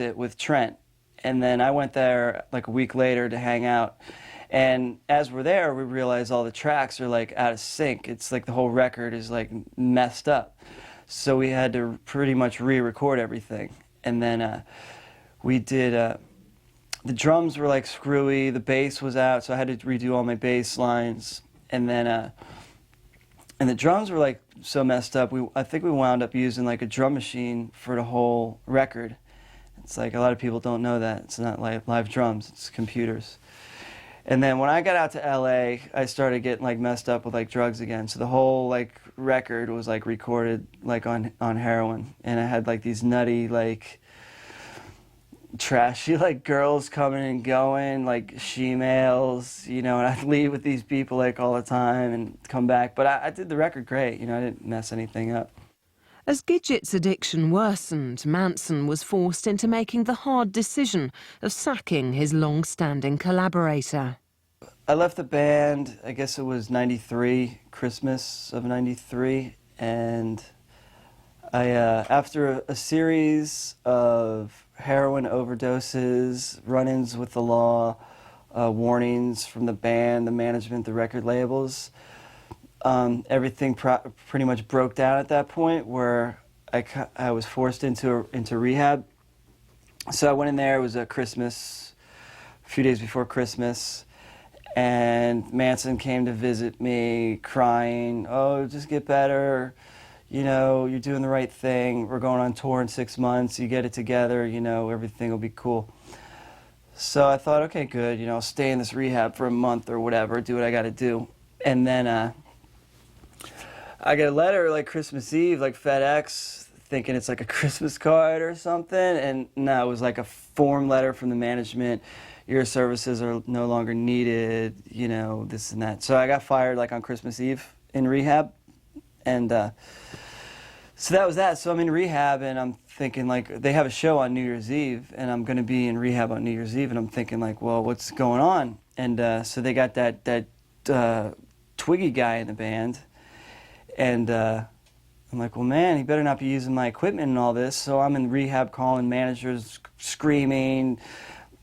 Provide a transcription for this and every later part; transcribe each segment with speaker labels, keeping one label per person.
Speaker 1: it with Trent. And then I went there like a week later to hang out. And as we're there, we realize all the tracks are like out of sync. It's like the whole record is like messed up. So we had to pretty much re-record everything. And then we did, the drums were like screwy, the bass was out, so I had to redo all my bass lines. And then, and the drums were like so messed up, I think we wound up using like a drum machine for the whole record. It's like a lot of people don't know that. It's not like live drums, it's computers. And then when I got out to LA, I started getting like messed up with like drugs again. So the whole like record was like recorded like on heroin. And I had like these nutty like trashy like girls coming and going, like she-males, you know, and I'd leave with these people like all the time and come back. But I did the record great, you know, I didn't mess anything up.
Speaker 2: As Gidget's addiction worsened, Manson was forced into making the hard decision of sacking his long-standing collaborator.
Speaker 1: I left the band, I guess it was 93, Christmas of 93, and I, after a series of heroin overdoses, run-ins with the law, warnings from the band, the management, the record labels, everything pretty much broke down at that point where I was forced into rehab. So I went in there, it was Christmas, a few days before Christmas, and Manson came to visit me crying, "Oh, just get better, you know, you're doing the right thing, we're going on tour in 6 months, you get it together, you know, everything will be cool." So I thought, okay, good, you know, I'll stay in this rehab for a month or whatever, do what I gotta do. And then I get a letter like Christmas Eve, like FedEx, thinking it's like a Christmas card or something, and no, it was like a form letter from the management. Your services are no longer needed, you know, this and that. So I got fired like on Christmas Eve in rehab, and so that was that. So I'm in rehab, and I'm thinking like, they have a show on New Year's Eve, and I'm gonna be in rehab on New Year's Eve, and I'm thinking like, well, what's going on? And so they got that Twiggy guy in the band, and I'm like, well, man, he better not be using my equipment and all this. So I'm in rehab calling managers, screaming,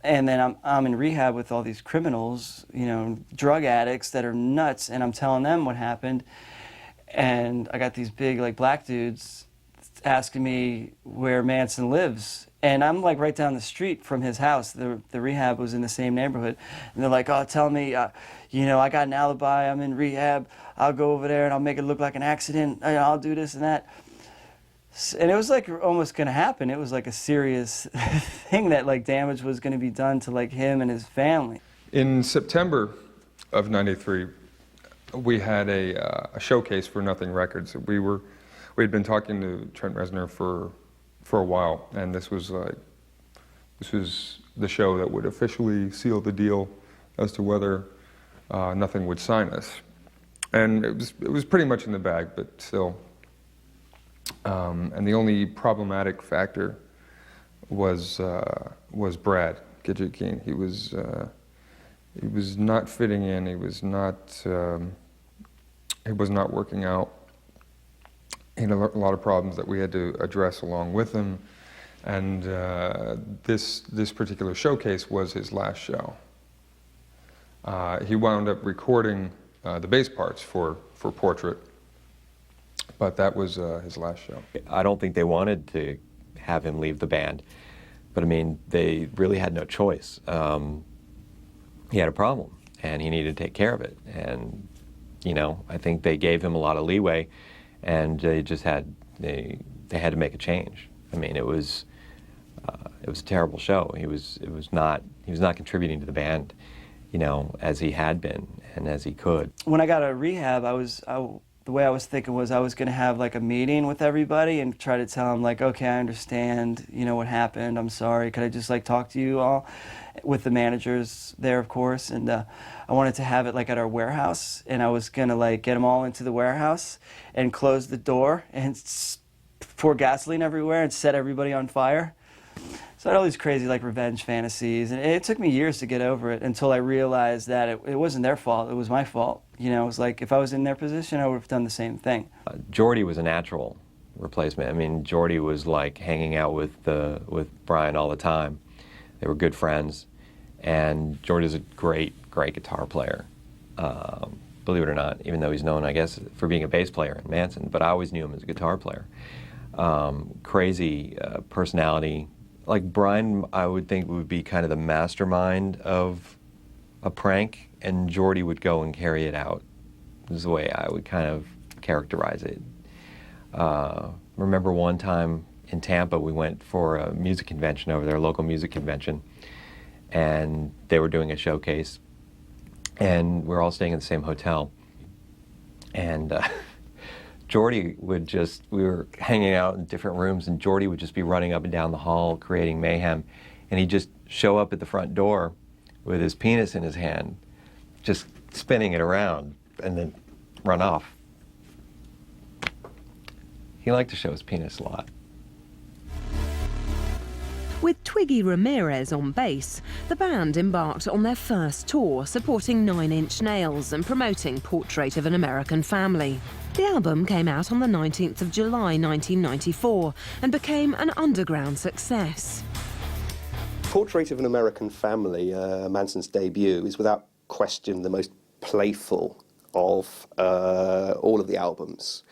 Speaker 1: and then I'm in rehab with all these criminals, you know, drug addicts that are nuts, and I'm telling them what happened. And I got these big, like, black dudes asking me where Manson lives. And I'm, like, right down the street from his house. The rehab was in the same neighborhood. And they're like, oh, tell me, you know, I got an alibi, I'm in rehab, I'll go over there and I'll make it look like an accident, I'll do this and that. And it was, like, almost going to happen. It was, like, a serious thing that, like, damage was going to be done to, like, him and his family.
Speaker 3: In September of '93, we had a showcase for Nothing Records. We had been talking to Trent Reznor for a while, and this was the show that would officially seal the deal as to whether Nothing would sign us. And it was pretty much in the bag, but still. And the only problematic factor was Brad, Gidget Gein. He was not fitting in. He was not working out. He had a lot of problems that we had to address along with him, and this particular showcase was his last show. He wound up recording the bass parts for Portrait, but that was his last show.
Speaker 4: I don't think they wanted to have him leave the band, but I mean, they really had no choice. He had a problem, and he needed to take care of it, and you know, I think they gave him a lot of leeway, and they just had to make a change. I mean, it was a terrible show. He was not contributing to the band, you know, as he had been and as he could.
Speaker 1: When I got out of rehab, the way I was thinking was I was going to have like a meeting with everybody and try to tell them like, okay, I understand, you know, what happened, I'm sorry, could I just like talk to you all? With the managers there, of course, and I wanted to have it like at our warehouse, and I was going to like get them all into the warehouse and close the door and pour gasoline everywhere and set everybody on fire. So I had all these crazy like revenge fantasies, and it took me years to get over it until I realized that it wasn't their fault, it was my fault. You know, it was like if I was in their position, I would have done the same thing.
Speaker 4: Jordy was a natural replacement. I mean, Geordie was like hanging out with Brian all the time. They were good friends, and Geordie's a great guitar player. Believe it or not, even though he's known, I guess, for being a bass player in Manson, but I always knew him as a guitar player. Crazy personality. Like Brian, I would think would be kind of the mastermind of a prank, and Geordie would go and carry it out. Is the way I would kind of characterize it. Remember one time in Tampa, we went for a music convention over there, a local music convention, and they were doing a showcase, and we were all staying in the same hotel. And Geordie would just, we were hanging out in different rooms, and Geordie would just be running up and down the hall creating mayhem, and he'd just show up at the front door with his penis in his hand, just spinning it around, and then run off. He liked to show his penis a lot.
Speaker 2: With Twiggy Ramirez on bass, the band embarked on their first tour, supporting 9 Inch Nails and promoting Portrait of an American Family. The album came out on the 19th of July 1994 and became an underground success.
Speaker 5: Portrait of an American Family, Manson's debut, is without question the most playful of all of the albums.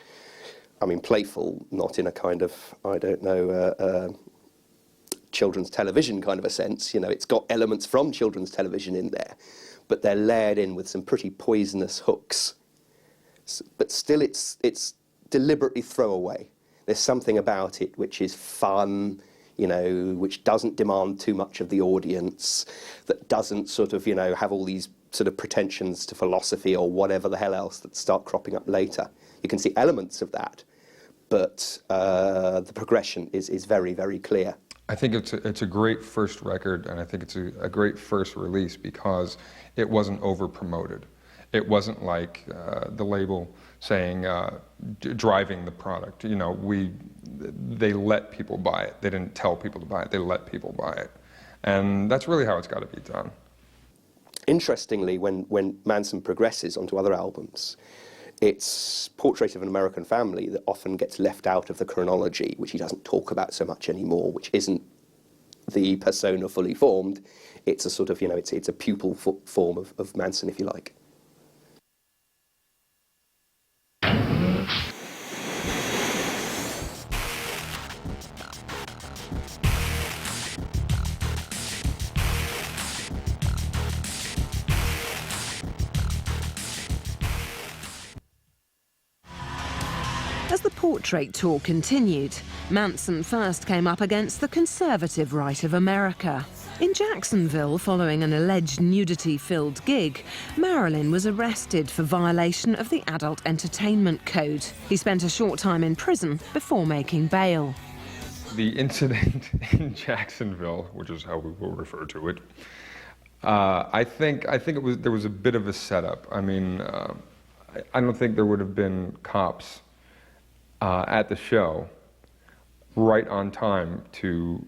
Speaker 5: I mean, playful, not in a kind of, I don't know, children's television kind of a sense. You know, it's got elements from children's television in there, but they're layered in with some pretty poisonous hooks. But still, it's deliberately throwaway. There's something about it which is fun, you know, which doesn't demand too much of the audience, that doesn't sort of, you know, have all these sort of pretensions to philosophy or whatever the hell else that start cropping up later. You can see elements of that, but the progression is very, very clear.
Speaker 3: I think it's a great first record, and I think it's a great first release because it wasn't over-promoted. It wasn't like the label saying, driving the product. You know, they let people buy it. They didn't tell people to buy it, they let people buy it. And that's really how it's got to be done.
Speaker 5: Interestingly, when Manson progresses onto other albums, it's Portrait of an American Family that often gets left out of the chronology, which he doesn't talk about so much anymore, which isn't the persona fully formed. It's a sort of, you know, it's a pupil form of Manson, if you like.
Speaker 2: As the Portrait tour continued, Manson first came up against the conservative right of America. In Jacksonville, following an alleged nudity-filled gig, Marilyn was arrested for violation of the Adult Entertainment Code. He spent a short time in prison before making bail.
Speaker 3: The incident in Jacksonville, which is how we will refer to it, I think there was a bit of a setup. I mean, I don't think there would have been cops at the show right on time to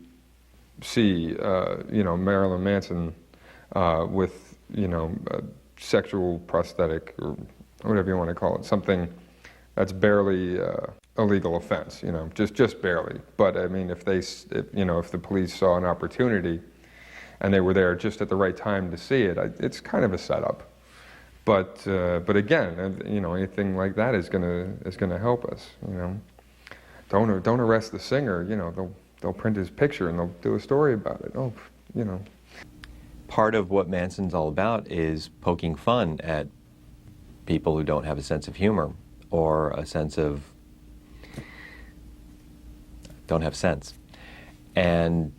Speaker 3: see, you know, Marilyn Manson with, you know, a sexual prosthetic or whatever you want to call it, something that's barely a legal offense, you know, just barely. But I mean, if the police saw an opportunity and they were there just at the right time to see it, it's kind of a setup. But again, you know, anything like that is gonna help us. You know, don't arrest the singer. You know, they'll print his picture and they'll do a story about it. Oh, you know.
Speaker 4: Part of what Manson's all about is poking fun at people who don't have a sense of humor or a sense of don't have sense, and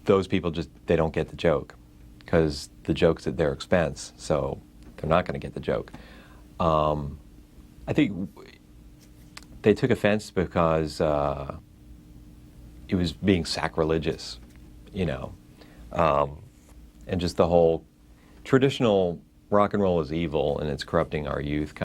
Speaker 4: those people they don't get the joke because the joke's at their expense. So. They're not going to get the joke. I think they took offense because it was being sacrilegious, you know, and just the whole traditional rock and roll is evil and it's corrupting our youth